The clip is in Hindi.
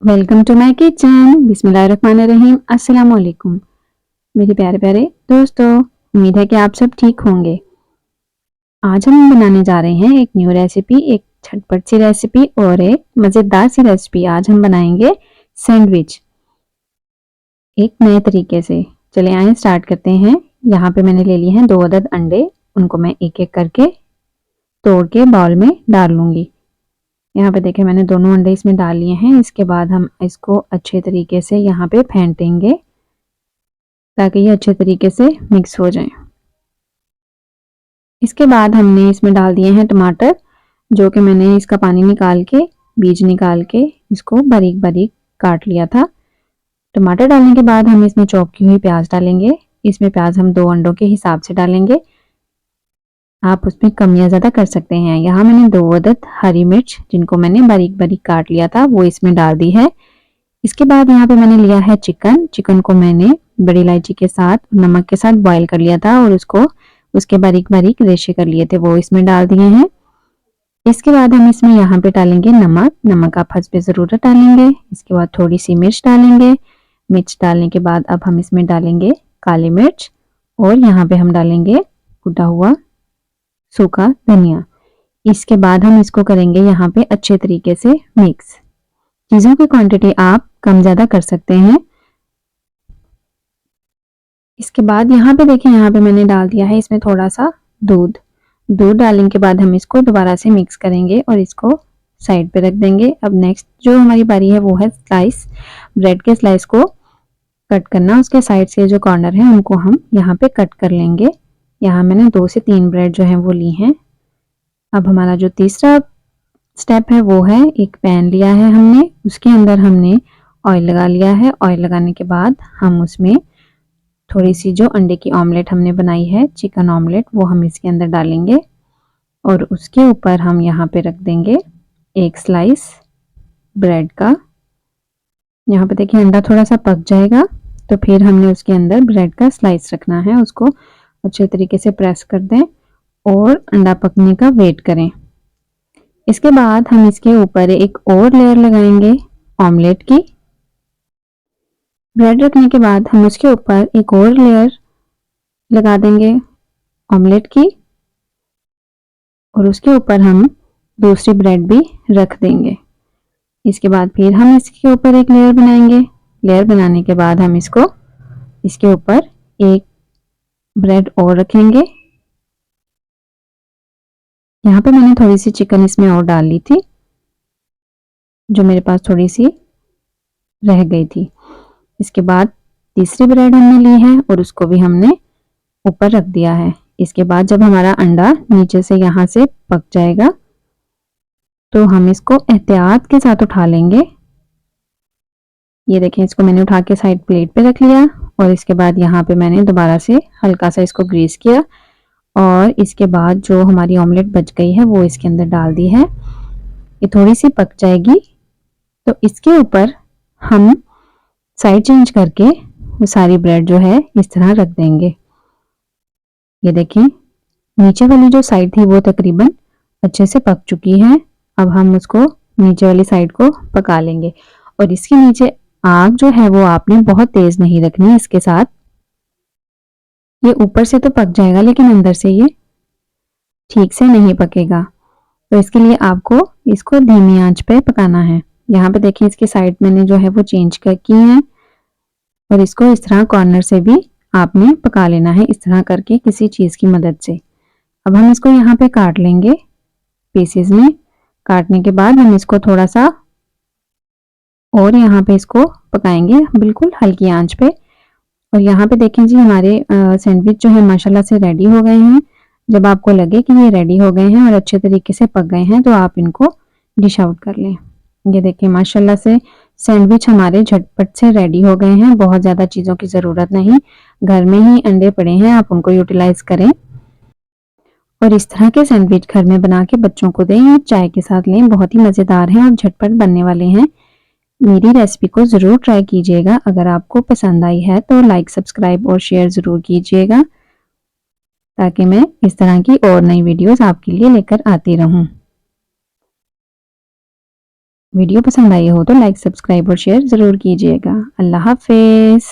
Welcome to my kitchen. बिस्मिल्लाहिर्रहमानिर्रहीम। अस्सलाम वालेकुम मेरे प्यारे प्यारे दोस्तों, उम्मीद है कि आप सब ठीक होंगे। आज हम बनाने जा रहे हैं एक न्यू रेसिपी, एक झटपट सी रेसिपी और एक मज़ेदार सी रेसिपी। आज हम बनाएंगे सैंडविच एक नए तरीके से। चले आए स्टार्ट करते हैं। यहाँ पे मैंने ले लिए हैं 2 अदद अंडे, उनको मैं एक एक करके तोड़ के बाउल में डाल लूँगी। यहाँ पे देखिए मैंने दोनों अंडे इसमें डाल लिए हैं। इसके बाद हम इसको अच्छे तरीके से यहाँ पे फेंटेंगे ताकि ये अच्छे तरीके से मिक्स हो जाए। इसके बाद हमने इसमें डाल दिए हैं टमाटर, जो कि मैंने इसका पानी निकाल के, बीज निकाल के इसको बारीक बारीक काट लिया था। टमाटर डालने के बाद हम इसमें चॉप की हुई प्याज डालेंगे। इसमें प्याज हम 2 अंडों के हिसाब से डालेंगे, आप उसमें कम या ज़्यादा कर सकते हैं। यहाँ मैंने 2 अदद हरी मिर्च, जिनको मैंने बारीक बारीक काट लिया था, वो इसमें डाल दी है। इसके बाद यहाँ पे मैंने लिया है चिकन को मैंने बड़ी इलायची के साथ, नमक के साथ बॉईल कर लिया था और उसको उसके बारीक बारीक रेशे कर लिए थे, वो इसमें डाल दिए हैं। इसके बाद हम इसमें यहाँ पे डालेंगे नमक आप हस्बे ज़रूरत डालेंगे। इसके बाद थोड़ी सी मिर्च डालेंगे। मिर्च डालने के बाद अब हम इसमें डालेंगे काली मिर्च और यहाँ पे हम डालेंगे कुटा हुआ सूखा धनिया। इसके बाद हम इसको करेंगे यहाँ पे अच्छे तरीके से मिक्स। चीज़ों की क्वांटिटी आप कम ज़्यादा कर सकते हैं। इसके बाद यहाँ पे देखें, यहाँ पे मैंने डाल दिया है इसमें थोड़ा सा दूध। दूध डालने के बाद हम इसको दोबारा से मिक्स करेंगे और इसको साइड पे रख देंगे। अब नेक्स्ट जो हमारी बारी है वो है स्लाइस, ब्रेड के स्लाइस को कट करना। उसके साइड से जो कॉर्नर है उनको हम यहाँ पे कट कर लेंगे। यहाँ मैंने 2 से 3 ब्रेड जो है वो ली हैं। अब हमारा जो तीसरा स्टेप है वो है, एक पैन लिया है हमने, उसके अंदर हमने ऑयल लगा लिया है। ऑयल लगाने के बाद हम उसमें थोड़ी सी जो अंडे की ऑमलेट हमने बनाई है, चिकन ऑमलेट, वो हम इसके अंदर डालेंगे और उसके ऊपर हम यहाँ पे रख देंगे एक स्लाइस ब्रेड का। यहाँ पे देखिए अंडा थोड़ा सा पक जाएगा तो फिर हमने उसके अंदर ब्रेड का स्लाइस रखना है। उसको अच्छे तरीके से प्रेस कर दें और अंडा पकने का वेट करें। इसके बाद हम इसके ऊपर एक और लेयर लगाएंगे ऑमलेट की। ब्रेड रखने के बाद हम उसके ऊपर एक और लेयर लगा देंगे ऑमलेट की और उसके ऊपर हम दूसरी ब्रेड भी रख देंगे। इसके बाद फिर हम इसके ऊपर एक लेयर बनाएंगे। लेयर बनाने के बाद हम इसके ऊपर एक ब्रेड और रखेंगे। यहाँ पे मैंने थोड़ी सी चिकन इसमें और डाल ली थी, जो मेरे पास थोड़ी सी रह गई थी। इसके बाद तीसरी ब्रेड हमने ली है और उसको भी हमने ऊपर रख दिया है। इसके बाद जब हमारा अंडा नीचे से यहाँ से पक जाएगा तो हम इसको एहतियात के साथ उठा लेंगे। ये देखें, इसको मैंने उठा के साइड प्लेट पे रख लिया और इसके बाद यहाँ पे मैंने दोबारा से हल्का सा इसको ग्रीस किया और इसके बाद जो हमारी ऑमलेट बच गई है वो इसके अंदर डाल दी है। ये थोड़ी सी पक जाएगी तो इसके ऊपर हम साइड चेंज करके वो सारी ब्रेड जो है इस तरह रख देंगे। ये देखें, नीचे वाली जो साइड थी वो तकरीबन अच्छे से पक चुकी है। अब हम उसको नीचे वाली साइड को पका लेंगे और इसके नीचे आग जो है वो आपने बहुत तेज नहीं रखनी। इसके साथ ये ऊपर से तो पक जाएगा लेकिन अंदर से ये ठीक से नहीं पकेगा, तो इसके लिए आपको इसको धीमी आंच पे पकाना है। यहाँ पे देखिए इसकी साइड मैंने जो है वो चेंज कर की है और इसको इस तरह कॉर्नर से भी आपने पका लेना है, इस तरह करके किसी चीज़ की मदद से। अब हम इसको यहाँ पे काट लेंगे पीसेस में। काटने के बाद हम इसको थोड़ा सा और यहाँ पे इसको पकाएंगे बिल्कुल हल्की आंच पे। और यहाँ पे देखें जी, हमारे सैंडविच जो है माशाल्लाह से रेडी हो गए हैं। जब आपको लगे कि ये रेडी हो गए हैं और अच्छे तरीके से पक गए हैं तो आप इनको डिश आउट कर लें। ये देखिए माशाल्लाह से सैंडविच हमारे झटपट से रेडी हो गए हैं। बहुत ज़्यादा चीज़ों की ज़रूरत नहीं, घर में ही अंडे पड़े हैं, आप उनको यूटिलाइज करें और इस तरह के सैंडविच घर में बना के बच्चों को दें या चाय के साथ लें। बहुत ही मज़ेदार हैं और झटपट बनने वाले हैं। मेरी रेसिपी को ज़रूर ट्राई कीजिएगा। अगर आपको पसंद आई है तो लाइक, सब्सक्राइब और शेयर ज़रूर कीजिएगा ताकि मैं इस तरह की और नई वीडियोस आपके लिए लेकर आती रहूं। वीडियो पसंद आई हो तो लाइक, सब्सक्राइब और शेयर ज़रूर कीजिएगा। अल्लाह हाफ़िज़।